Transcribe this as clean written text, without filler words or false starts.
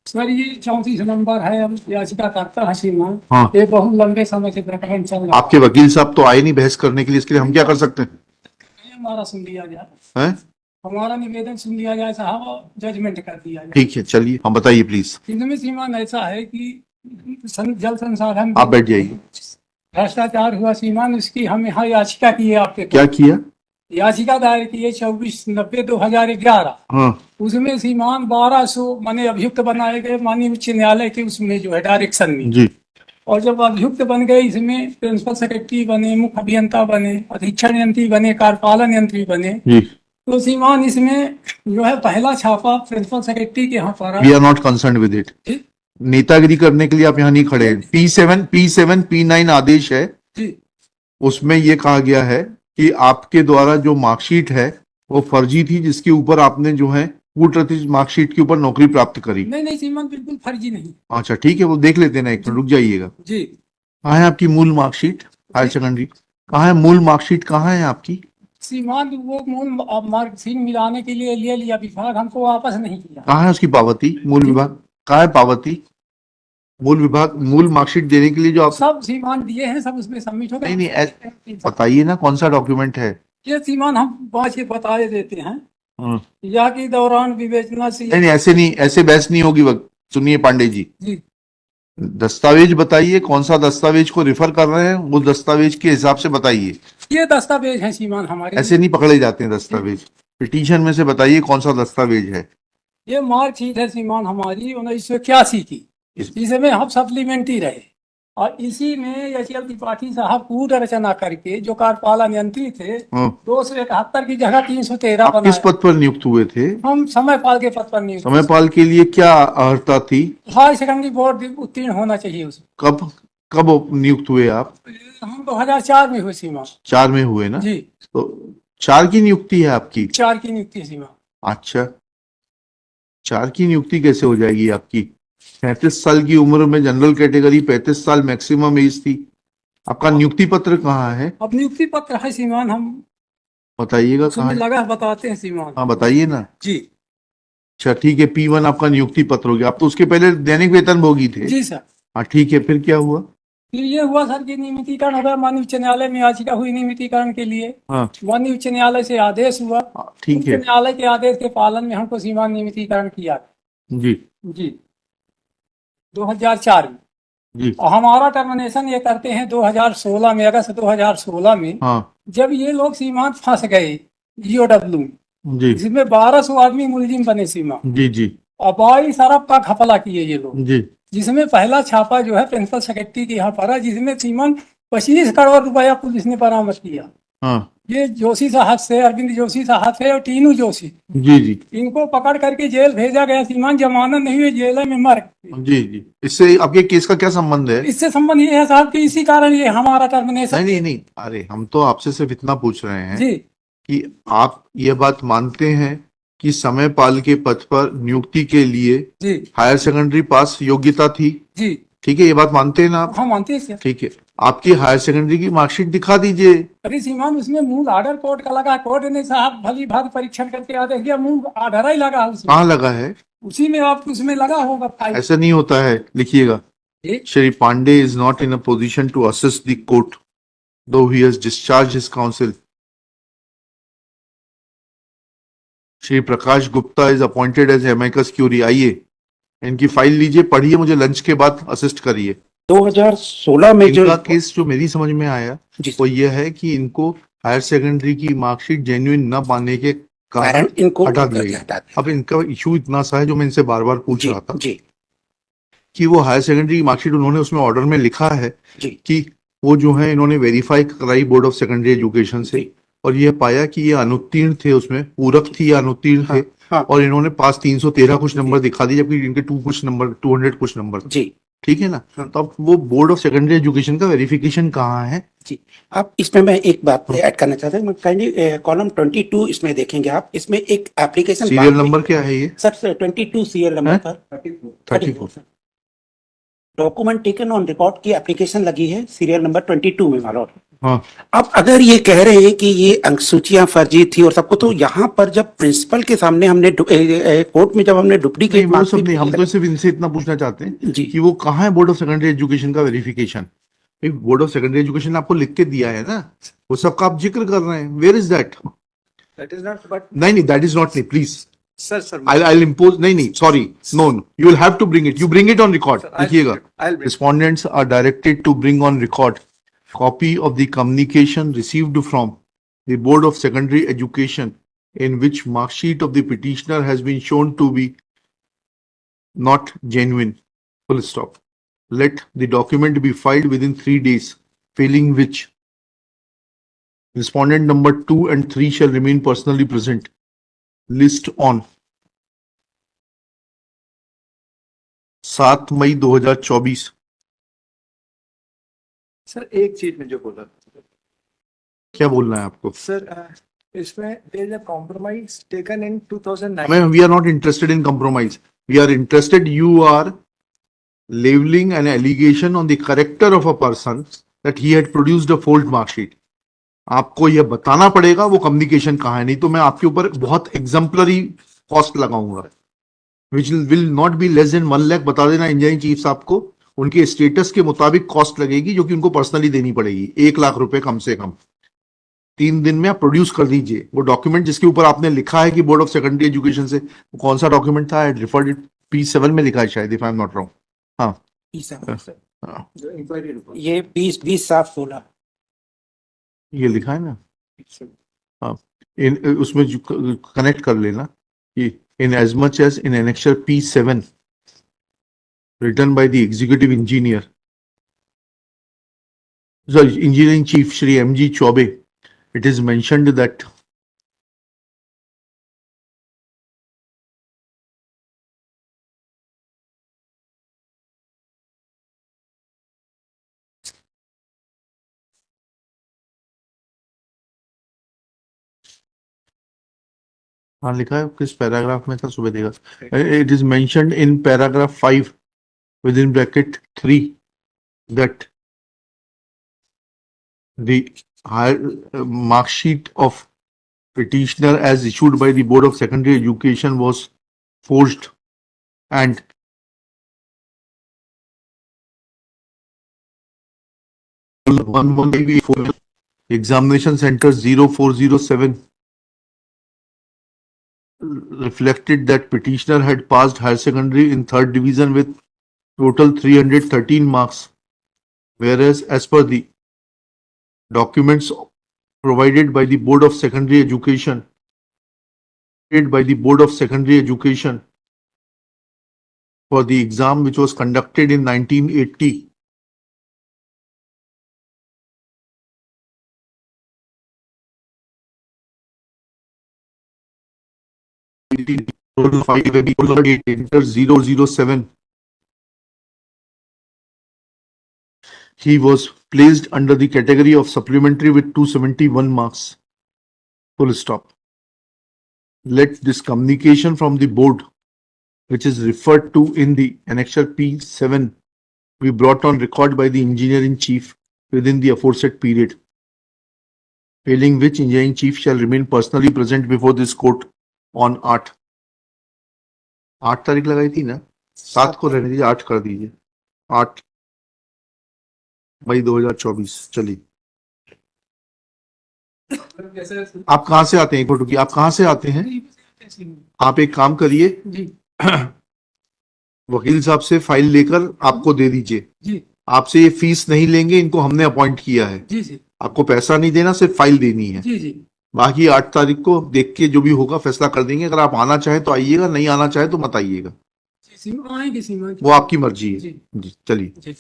Sir ये 34 number है, हम याचिका करता है श्रीमान। हाँ। ये बहुत लंबे समय से प्रकरण चल रहा आपके वकील साहब तो आए नहीं बहस करने के लिए, इसके लिए हम क्या कर सकते हैं? है। हमारा सुन लिया जाए, हैं? हमारा निवेदन सुन लिया जाए साहब, और जजमेंट कर दिया जाए। ठीक है, चलिए हम बताइए प्लीज। इनमें श्रीमान ऐसा है कि जल संसाधन आप बैठ जाइए। भ्रष्टाचार हुआ श्रीमान, उसकी हम यहाँ याचिका की है आपके क्या पास। किया? याचिका दायर की है 24/90/2011। हाँ उसमें श्रीमान 1200 माने अभियुक्त बनाए गए माननीय उच्च न्यायालय के उसमें जो है डायरेक्शन में। जी। और जब अभियुक्त बन गए, इसमें प्रिंसिपल सेक्रेटरी बने, मुख्य अभियंता बने, अधीक्षण यंत्री बने, कार्यपालन यंत्री बने। जी। तो श्रीमान इसमें जो है पहला छापा प्रिंसिपल सेक्रेटरी के यहाँ पर we are not concern with it. नेतागिरी करने के लिए आप यहाँ नहीं खड़े हैं। P7 P9 आदेश है, जी उसमें ये कहा गया है कि आपके द्वारा जो मार्कशीट है वो फर्जी थी, जिसके ऊपर आपने जो है कूटनीतिक मार्कशीट के ऊपर नौकरी प्राप्त करी। नहीं श्रीमान, बिल्कुल फर्जी नहीं। अच्छा ठीक है, वो देख लेते हैं ना, एक मिनट रुक जाइएगा। जी कहाँ है आपकी मूल मार्कशीट हायर सेकेंडरी? कहाँ है मूल मार्कशीट, कहाँ है आपकी? श्रीमान वो मूल मार्कशीट मिलाने के लिए ले लिया विभाग, हमको वापस नहीं किया। कहाँ है उसकी पावती? मूल विभाग कहाँ है पावती? मूल विभाग मूल मार्कशीट देने के लिए जो आप सब श्रीमान दिए हैं, सब उसमें सबमिट हो गए। नहीं बताइए ना कौन सा डॉक्यूमेंट है? ये श्रीमान हम बात ये बताए देते हैं, या के दौरान विवेचना से। नहीं ऐसे नहीं, ऐसे बहस नहीं होगी। वक्त सुनिए पांडे जी, जी दस्तावेज बताइए, कौन सा दस्तावेज को रिफर कर रहे हैं, वो दस्तावेज के हिसाब से बताइए। ये दस्तावेज है श्रीमान हमारे। ऐसे नहीं पकड़े जाते हैं दस्तावेज। पिटीशन में से बताइए कौन सा दस्तावेज है। ये मार्कशीट है श्रीमान हमारी 1981 की, जिसमें हम सप्लीमेंट्री रहे। और इसी में यशवंत त्रिपाठी साहब कूट रचना करके जो कार्यपालन यंत्री थे 271 की जगह 313 आप किस पद पर नियुक्त हुए थे? हम समयपाल के पद पर नियुक्त। समयपाल के लिए क्या अर्हता थी? हाई सेकेंडरी बोर्ड उत्तीर्ण होना चाहिए उसमें। कब कब नियुक्त हुए आप? हम 2004 में हुए सीमा। 4 में हुए ना? जी तो 4 की नियुक्ति है आपकी? 4 की नियुक्ति सीमा। अच्छा, 4 की नियुक्ति कैसे हो जाएगी आपकी? 37 साल की उम्र में जनरल कैटेगरी, 35 साल मैक्सिमम एज थी। आपका नियुक्ति पत्र कहाँ है? अब नियुक्ति पत्र है श्रीमान, हम बताइएगा कहाँ है? लगा बताते हैं श्रीमान। हाँ बताइए ना। जी अच्छा ठीक है, P1 आपका नियुक्ति पत्र हो गया। आप तो उसके पहले दैनिक वेतन भोगी थे। जी सर। हाँ ठीक है, फिर क्या हुआ? फिर ये हुआ सर कि नियमितीकरण हो गया, माननीय उच्च न्यायालय में याचिका हुई नियमितीकरण के लिए। हाँ माननीय उच्च न्यायालय से आदेश हुआ। ठीक उच्च है न्यायालय के आदेश के पालन में हमको सीमा नियमितीकरण किया। जी। जी 2004 में। जी और हमारा टर्मिनेशन ये करते हैं 2016 में, अगस्त 2016 में। हाँ जब ये लोग सीमांत फंस गए GOW, जी जिसमें 1200 आदमी मुलजिम बने सीमा। जी जी और 22 अरब का घपला किए ये लोग, जी। जिसमें पहला छापा जो है प्रिंसिपल सेक्रेटरी के यहाँ पड़ा, जिसमें सीमान 25 करोड़ रुपया पुलिस ने बरामद किया। हाँ ये जोशी साहब से, अरविंद जोशी साहब से और टीनू जोशी, जी जी इनको पकड़ करके जेल भेजा गया। सीमान जमानत नहीं हुई, जेल में मर गए। जी जी। इससे आपके केस का क्या संबंध है? इससे संबंध ये है साहब कि इसी कारण ये हमारा टर्मिनेशन। नहीं, अरे हम तो आपसे सिर्फ इतना पूछ रहे हैं जी कि आप ये बात मानते हैं कि समयपाल के पद पर नियुक्ति के लिए जी हायर सेकेंडरी पास योग्यता थी? जी ठीक है, ये बात मानते हैं ना आप? हम मानते हैं सर। ठीक है, आपकी हायर सेकेंडरी की मार्कशीट दिखा दीजिए। अरे सीमान उसमें मूल आर्डर कोर्ट का लगा, कोर्ट ने साहब भली भांति परीक्षण करके आदेश दिया, मूल आर्डर ही लगा उसमें। कहाँ लगा है? उसी में आपको उसमें लगा होगा फाइल। ऐसा नहीं होता है, लिखिएगा। जी Shri Pandey is not in a position to assist the court though he has discharge his counsel. Shri Prakash Gupta is appointed as amicus curiae. आइए इनकी फाइल लीजिए, पढ़िए, मुझे लंच के बाद असिस्ट करिए। 2016 में जो इनका केस जो मेरी समझ में आया वो ये है कि इनको हायर सेकेंडरी की मार्कशीट जेन्युइन न पाने के कारण इनको हटा दिया गया। अब इनका इशू इतना सा है जो मैं इनसे बार बार पूछ रहा था जी कि वो हायर सेकेंडरी की मार्कशीट उन्होंने उसमें ऑर्डर में लिखा है जी कि वो जो है इन्होंने वेरीफाई कराई बोर्ड ऑफ सेकेंडरी एजुकेशन से, और ये पाया कि ये अनुत्तीर्ण थे, उसमें पूरक थी या अनुत्तीर्ण थे। हाँ। और इन्होंने पास 313 कुछ नंबर दिखा दिए, जबकि इनके 200 कुछ नंबर। जी ठीक है ना? तो अब वो बोर्ड ऑफ सेकेंडरी एजुकेशन का वेरिफिकेशन कहाँ है? जी। आप इसमें मैं एक बात ऐड करना चाहता हूँ, काइंडली कॉलम 22 इसमें देखेंगे आप, इसमें एक एप्लीकेशन सीरियल नंबर क्या है ये? सर 22 सीरियल नंबर पर 34 डॉक्यूमेंट टेकन ऑन रिकॉर्ड की एप्लीकेशन लगी है सीरियल नंबर 22 में मालूम। हाँ अब अगर ये कह रहे हैं कि ये अंक सूचियां फर्जी थी और सबको, तो यहाँ पर जब प्रिंसिपल के सामने हमने कोर्ट में जब हमने नहीं डुप्लीकेट वो सब नहीं, हम तो सिर्फ इनसे इतना पूछना चाहते हैं जी कि वो कहाँ है बोर्ड ऑफ सेकेंडरी एजुकेशन का verification. Board of secondary education आपको लिख के दिया है ना, वो सब का आप जिक्र कर रहे हैं, where is that? That is not, but नहीं दैट इज नॉट, नहीं प्लीज sir, I'll impose, नहीं sorry, no, you will have to bring it, you bring it on record। देखिएगा, I'll bring. respondents are directed to bring on record copy of the communication received from the Board of Secondary Education in which mark sheet of the petitioner has been shown to be not genuine, full stop। Let the document be filed within 3 days, failing which respondent number 2 and 3 shall remain personally present। List on 7 May 2024। Sir एक चीज में जो बोला क्या बोलना है आपको? Sir, इसमें there is a compromise taken in 2009. हमें, we are not interested in compromise, we are interested, you are leveling an allegation on the character of a person that he had produced a fault mark sheet। आपको यह बताना पड़ेगा वो communication कहाँ है, नहीं तो मैं आपके ऊपर बहुत एग्जाम्पलरी कॉस्ट लगाऊंगा, which will not be less than 1 lakh. बता देना इंजीनियरिंग चीफ साहब को, उनके स्टेटस के मुताबिक कॉस्ट लगेगी जो कि उनको पर्सनली देनी पड़ेगी, 1 लाख रुपए कम से कम। 3 दिन में आप प्रोड्यूस कर दीजिए वो डॉक्यूमेंट जिसके ऊपर आपने लिखा है कि बोर्ड ऑफ सेकेंडरी एजुकेशन से। वो कौन सा डॉक्यूमेंट था? रिफर्ड इट P7 में लिखा है शायद, if I am not wrong. हाँ जो इंक्वायरी रिपोर्ट ये 20-20-7-16 ये लिखा है ना, हाँ इन उसमें कनेक्ट कर लेना कि in as much as in annexure P7 written by the executive engineer, sorry, engineering chief Shri M.G. Chaube, it is mentioned that हाँ लिखा है, किस पैराग्राफ में था सुबह देखा। It is mentioned in paragraph 5 within bracket 3 that the mark sheet of petitioner as issued by the Board of Secondary Education was forged and examination center 0407 reflected that petitioner had passed higher secondary in 3rd division with total 313 marks, whereas as per the documents provided by the Board of Secondary Education, for the exam which was conducted in 1980, total 5 enter 007, he was placed under the category of supplementary with 271 marks, full stop। Let this communication from the board, which is referred to in the annexure P7, be brought on record by the engineering chief within the aforesaid period, failing which engineering chief shall remain personally present before this court on 8 तारीख लगाई थी ना, 7 को रहने दीजिए, 8 कर दीजिए, 8 मई 2024। चलिए, आप कहाँ से आते हैं? एक मिनट रुकिए, आप कहाँ से आते हैं? आप एक काम करिए, जी वकील साहब से फाइल लेकर आपको दे दीजिए। जी आपसे ये फीस नहीं लेंगे, इनको हमने अपॉइंट किया है, जी जी आपको पैसा नहीं देना, सिर्फ फाइल देनी है। जी जी बाकी 8 तारीख को देख के जो भी होगा फैसला कर देंगे। अगर आप आना चाहे तो आइएगा, नहीं आना चाहे तो मत आइएगा, सीमा आएगी, सीमा वो आपकी मर्जी है। जी जी चलिए। जी